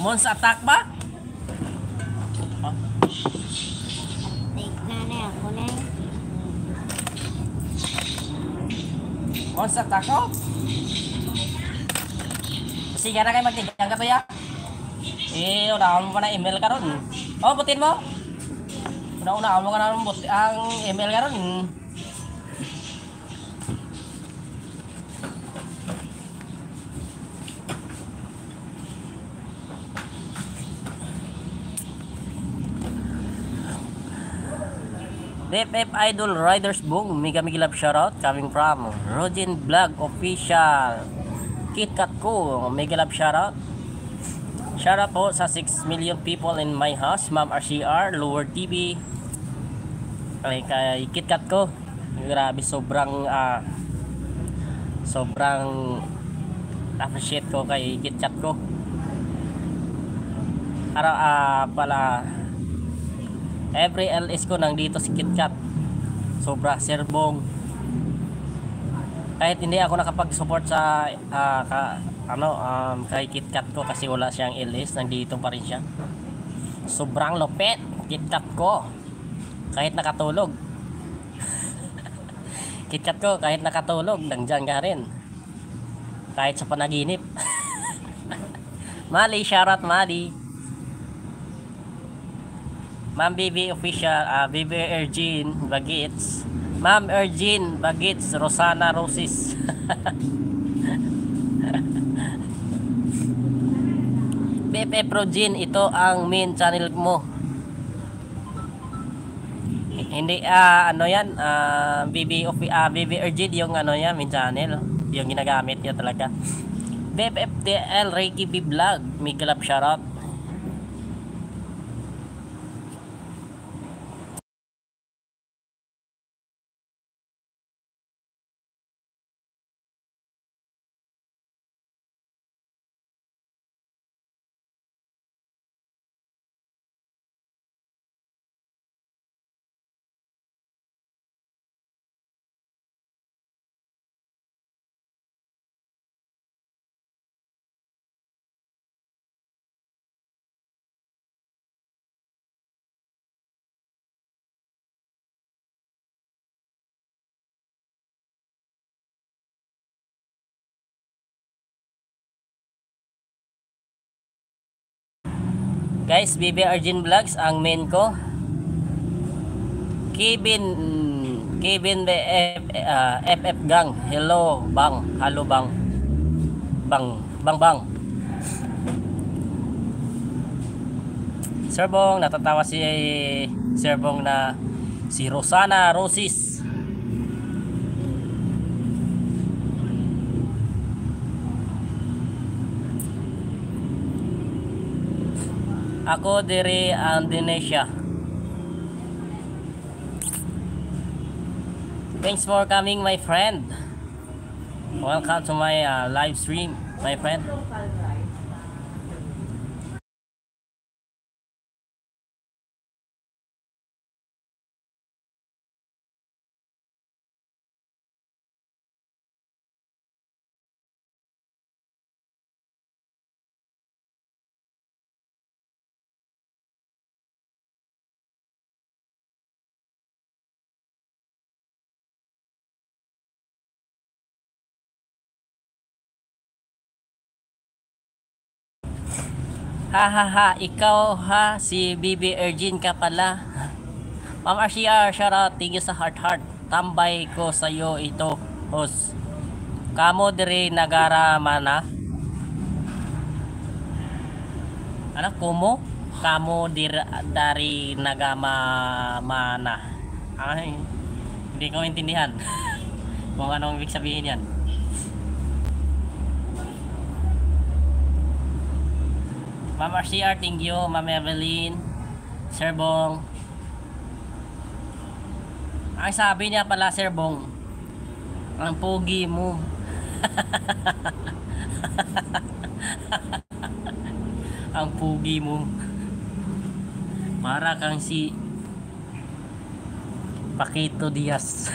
Mons attack ba? Mons attack ko? Sige na kayo magtigang ka to ya. Unahan mo pa na email ka ron. Butin mo. Unahan mo ka na ang email ka ron. FF Idol Riders Boom, mega love shoutout coming from Rogin Vlog Official. KitKat ko, mega love shoutout. Shoutout po sa 6 million people in my house, Ma'am RCR, Lower TV. Kay KitKat ko. Grabe, sobrang appreciate ko kay KitKat ko. Pala every LS ko nandito si KitKat. Sobra serbong. Kahit hindi ako nakapag-support sa kay KitKat ko kasi wala siyang LS, nandito pa rin siya. Sobrang lupit KitKat ko. Kahit nakatulog. KitKat ko kahit nakatulog, nandiyan ka rin. Kahit sa panaginip. Mali, shoutout Mali. Ma'am BB Official, BB Ergin Bagits, Ma'am Ergin Bagits, Rosana Roses. BF Progin, ito ang main channel mo. Hindi ano yan, BB Ergin yung ano yan, main channel, yung ginagamit niya talaga. BFFTL Reiki B Vlog, Miguel up shoutout. Guys, BB Arjun Vlogs ang main ko. Kevin FF Gang. Hello bang. Hello bang. Bang. Sir Bong, natatawa si Sir Bong na si Rosana Roses. Ako diri Indonesia. Thanks for coming my friend. Welcome to my live stream my friend. Ha, ikaw ha, si BB Ergin ka pala. Ma'am RCR, shoutout, thank you sa heart. Tambay ko sa iyo ito, host. Kamo diri nagara mana? Ano, kumo? Kamo dari nagama mana? Ay, hindi ko intindihan. Kung anong ibig sabihin yan. Ma'am RCR, thank you. Ma'am Evelyn, Sir Bong. Ang sabi niya pala, Sir Bong, ang pogi mo. Ang pogi mo. Para kang si Paquito Diaz.